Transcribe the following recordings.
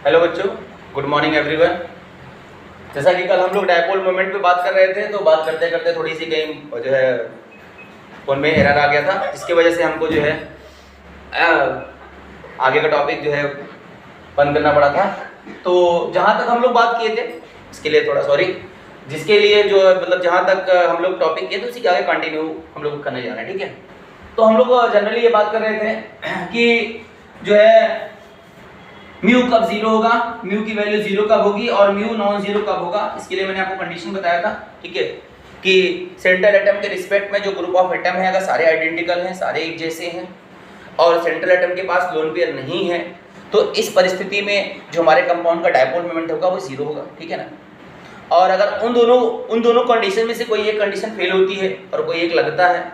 Hello बच्चों, good morning everyone. जैसा कि कल हम लोग डायपोल मोमेंट पे बात कर रहे थे, तो बात करते करते थोड़ी सी कहीं जो है फोन में एरर आ गया था, जिसकी वजह से हमको जो है आगे का टॉपिक जो है बंद करना पड़ा था। तो जहाँ तक हम लोग बात किए थे इसके लिए थोड़ा सॉरी, जिसके लिए जो मतलब जहाँ तक हम लोग टॉपिक किए थे उसी के आगे कंटिन्यू हम लोग करने जा रहे हैं, ठीक है। तो हम लोग जनरली ये बात कर रहे थे कि जो है म्यू कब जीरो होगा, म्यू की वैल्यू जीरो कब होगी और म्यू नॉन जीरो कब होगा। इसके लिए मैंने आपको कंडीशन बताया था, ठीक है, कि सेंट्रल एटम के रिस्पेक्ट में जो ग्रुप ऑफ एटम है अगर सारे आइडेंटिकल हैं, सारे एक जैसे हैं और सेंट्रल एटम के पास लोन पेयर नहीं है, तो इस परिस्थिति में जो हमारे कंपाउंड का डायपोल मोमेंट होगा वो जीरो होगा, ठीक है ना। और अगर उन दोनों कंडीशन में से कोई एक कंडीशन फेल होती है और कोई एक लगता है,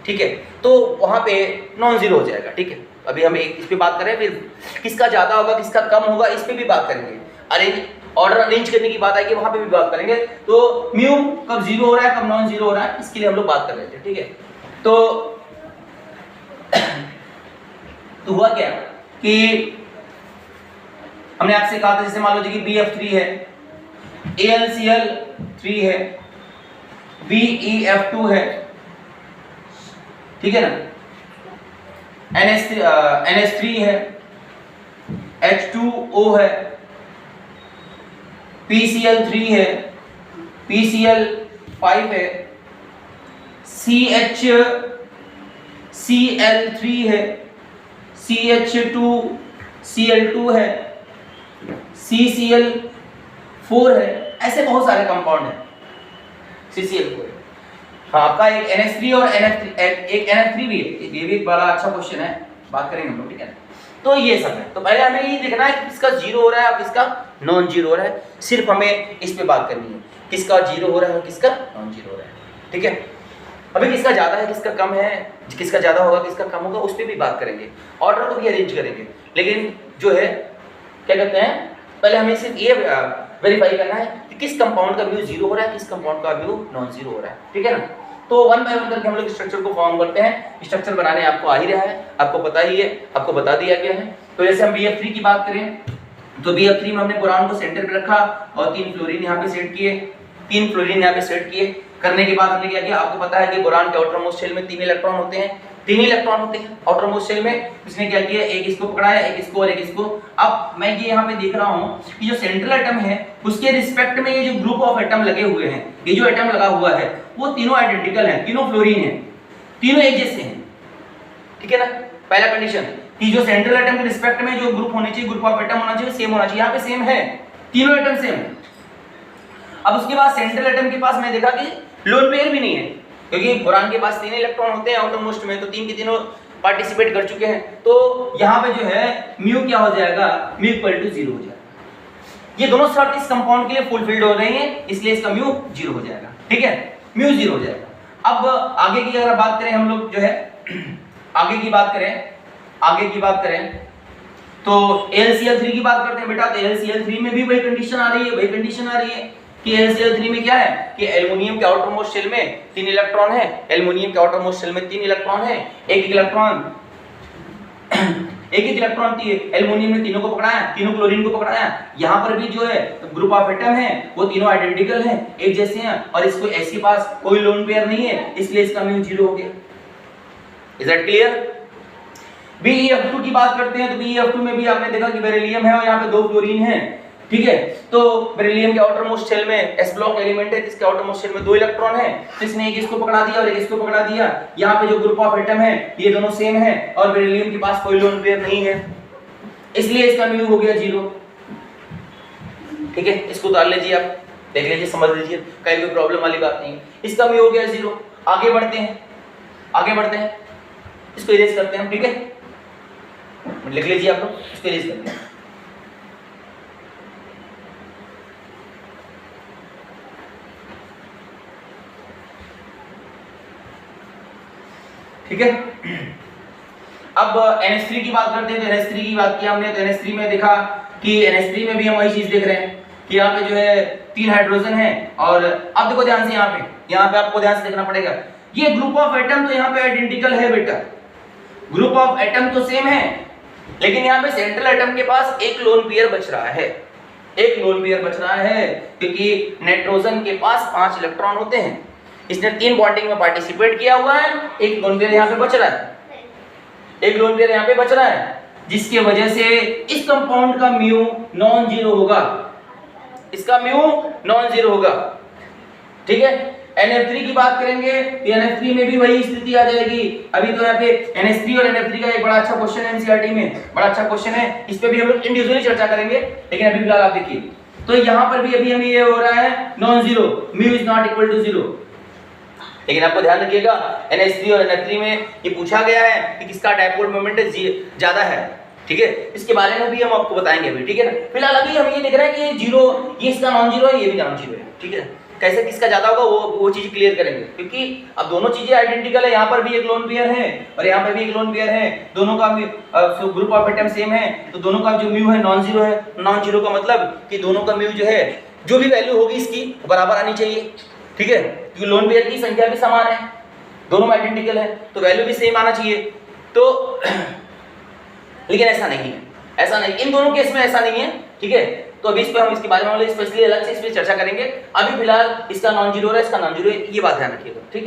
ठीक है, तो वहाँ पे नॉन जीरो हो जाएगा, ठीक है। अभी हम इस पे बात करें, फिर किसका ज़्यादा होगा किसका कम होगा इस पे भी बात करेंगे। ऑर्डर अरेंज करने की बात आएगी, वहाँ पे भी बात करेंगे। तो म्यू कब जीरो हो रहा है कब नॉन जीरो हो रहा है इसके लिए हम लोग बात कर रहे थे, ठीक है। तो हुआ क्या कि हमने आपसे कहा था, जैसे मान लो कि BF3 है, AlCl3 है, BeF2 है, ठीक है ना, NH3 है, H2O है, PCl3 है, PCl5 है, CHCl3 है, CH2Cl2 है, CCl4 है। ऐसे बहुत सारे कंपाउंड हैं। CCl4 हाँ, आपका एक NH3 और एक NH3 भी है, ये भी एक बड़ा अच्छा क्वेश्चन है, बात करेंगे हम लोग, ठीक है। तो ये सब है। तो पहले हमें ये देखना है कि किसका जीरो हो रहा है और किसका नॉन जीरो हो रहा है, सिर्फ हमें इस पे बात करनी है, किसका जीरो हो रहा है और किसका नॉन जीरो हो रहा है, ठीक है। अभी किसका ज़्यादा है किसका कम है, किसका ज़्यादा होगा किसका कम होगा उस पर भी बात करेंगे, ऑर्डर को भी अरेंज करेंगे। लेकिन जो है क्या कहते हैं, पहले हमें सिर्फ ये वेरीफाई करना है कि किस कंपाउंड का म्यू जीरो हो रहा है किस कंपाउंड का म्यू नॉन जीरो हो रहा है, ठीक है ना। तो वन बाय वन करके हम लोग स्ट्रक्चर को फॉर्म करते हैं। स्ट्रक्चर बनाने आपको आ ही रहा है, आपको पता ही है, आपको बता दिया गया है। तो जैसे हम BF3 की बात करें तो BF3 में हमने बोरान को सेंटर पे रखा और 3 फ्लोरीन यहाँ पे सेट किए, 3 फ्लोरीन यहाँ पे सेट किए। करने के बाद हमने क्या किया, आपको पता है कि बोरान के आउटर मोस्ट शेल में 3 इलेक्ट्रॉन होते हैं, 3 इलेक्ट्रॉन होते हैं आउटर मोस्ट शेल में। इसने क्या किया, एक इसको पकड़ाया, एक इसको और एक इसको। अब मैं ये यहाँ पे देख रहा हूँ कि जो सेंट्रल एटम है उसके रिस्पेक्ट में ये जो ग्रुप ऑफ एटम लगे हुए हैं, ये जो एटम लगा हुआ है वो तीनों आइडेंटिकल हैं, तीनों फ्लोरीन हैं, तीनों एक जैसे हैं, ठीक है ना। पहला कंडीशन कि जो सेंट्रल एटम के रिस्पेक्ट में जो ग्रुप होने चाहिए, ग्रुप ऑफ एटम होना चाहिए, सेम होना चाहिए। यहाँ पे सेम है, तीनों एटम सेम है। अब उसके बाद सेंट्रल एटम के पास मैं देखा कि लोन पेयर भी नहीं है, क्योंकि बोरान के पास 3 इलेक्ट्रॉन होते हैं आउटर मोस्ट में, तो 3 के तीनों पार्टिसिपेट कर चुके हैं। तो यहाँ पे जो है म्यू क्या हो जाएगा, म्यू इक्वल टू 0 हो जाएगा। ये दोनों शर्त इस कंपाउंड के लिए फुलफिल्ड हो रही हैं, इसलिए इसका म्यू 0 हो जाएगा, ठीक है, म्यू 0 हो जाएगा। अब आगे की अगर बात करें हम लोग जो है आगे की बात करें तो AlCl3 की बात करते हैं बेटा। तो AlCl3 में भी वही कंडीशन आ रही है, कि AlCl3 में क्या है कि एल्युमिनियम के आउटर मोस्ट शेल में 3 इलेक्ट्रॉन है, एल्युमिनियम के आउटर मोस्ट शेल में 3 इलेक्ट्रॉन है, एक इलेक्ट्रॉन एल्युमिनियम ने तीनों को पकड़ाया, तीनों क्लोरीन को पकड़ाया। यहाँ पर भी जो है ग्रुप ऑफ एटम है वो तीनों आइडेंटिकल हैं, एक जैसे हैं, और इसको इसके पास कोई लोन पेयर नहीं है, इसलिए इसका म्यू 0 हो गया। Is that clear? BeF2 की बात करते हैं तो BeF2 में भी आपने देखा कि बेरिलियम है और यहाँ पे 2 फ्लोरीन है, ठीक है। तो बेरिलियम के आउटर मोस्ट शेल में s ब्लॉक एलिमेंट है, जिसके आउटर मोस्ट शेल में 2 इलेक्ट्रॉन है, तो इसने एक इसको पकड़ा दिया और एक इसको पकड़ा दिया। यहाँ पे जो ग्रुप ऑफ एटम है ये दोनों सेम है और बेरिलियम के पास कोई लोन पेयर नहीं है, इसलिए इसका म्यू हो गया 0, ठीक है। इसको उतार लीजिए, आप देख लीजिए, समझ लीजिए, कहीं कोई प्रॉब्लम वाली बात नहीं है। इसका म्यू हो गया 0। आगे बढ़ते हैं, इसको इरेज करते हैं, ठीक है, लिख लीजिए आप लोग, इसको इरेज करते हैं। ठीक है। अब NH3 की बात करते हैं। तो NH3 की बात किया हमने, तो NH3 में देखा कि NH3 में भी हम वही चीज देख रहे हैं कि यहाँ पे जो है 3 हाइड्रोजन है। और अब देखो ध्यान से, यहाँ पे आपको ध्यान से देखना पड़ेगा, ये ग्रुप ऑफ एटम तो यहाँ पे आइडेंटिकल है बेटा, ग्रुप ऑफ एटम तो सेम है, लेकिन यहाँ पे सेंट्रल एटम के पास एक लोन पेयर बच रहा है, एक लोन पेयर बच रहा है, क्योंकि नाइट्रोजन के पास 5 इलेक्ट्रॉन होते हैं, इसने 3 बॉन्डिंग में पार्टिसिपेट किया हुआ है, एक लोन पेयर यहाँ पे बच रहा है, एक लोन पेयर यहाँ पे बच रहा है, जिसकी वजह से इस कंपाउंड का म्यू नॉन जीरो होगा, इसका म्यू नॉन जीरो होगा। ठीक है, NF3 की बात करेंगे तो NF3 में भी वही स्थिति आ जाएगी। अभी तो यहाँ पे NH3 और NF3 का एक बड़ा अच्छा क्वेश्चन है एनसीईआरटी में, बड़ा अच्छा क्वेश्चन है, इस पे भी हम लोग इंडिविजुअली चर्चा करेंगे, लेकिन अभी फिलहाल आप देखिए तो यहाँ पर भी अभी हमें ये हो रहा है non zero, mu is not equal to zero. लेकिन आपको ध्यान रखिएगा NH3 और NF3 में ये पूछा गया है कि किसका डायपोल मोमेंट ज्यादा है, ठीक है, इसके बारे में भी हम आपको बताएंगे अभी, ठीक है ना। फिलहाल अभी हम ये देख रहे हैं कि ये जीरो, ये इसका नॉन जीरो है, ये भी नॉन जीरो है, ठीक है। कैसे किसका ज्यादा होगा वो चीज क्लियर करेंगे, क्योंकि अब दोनों चीजें आइडेंटिकल है, यहाँ पर भी एक लोन पेयर है और यहाँ पर भी एक लोन पेयर है, दोनों का ग्रुप ऑफ एटम सेम है, तो दोनों का जो म्यू है नॉन जीरो है। नॉन जीरो का मतलब कि दोनों का म्यू जो है, जो भी वैल्यू होगी इसकी बराबर आनी चाहिए, ठीक है, क्योंकि लोन पेयर की संख्या भी समान है, दोनों में आइडेंटिकल है, तो वैल्यू भी सेम आना चाहिए। तो लेकिन ऐसा नहीं है, ऐसा नहीं, इन दोनों केस में ऐसा नहीं है, ठीक है। तो अभी इस पर हम इसके बारे में स्पेशली अलग से इस पर चर्चा करेंगे। अभी फिलहाल इसका नॉन जीरो है, इसका नॉन जीरो है, ये बात ध्यान रखिएगा, ठीक है।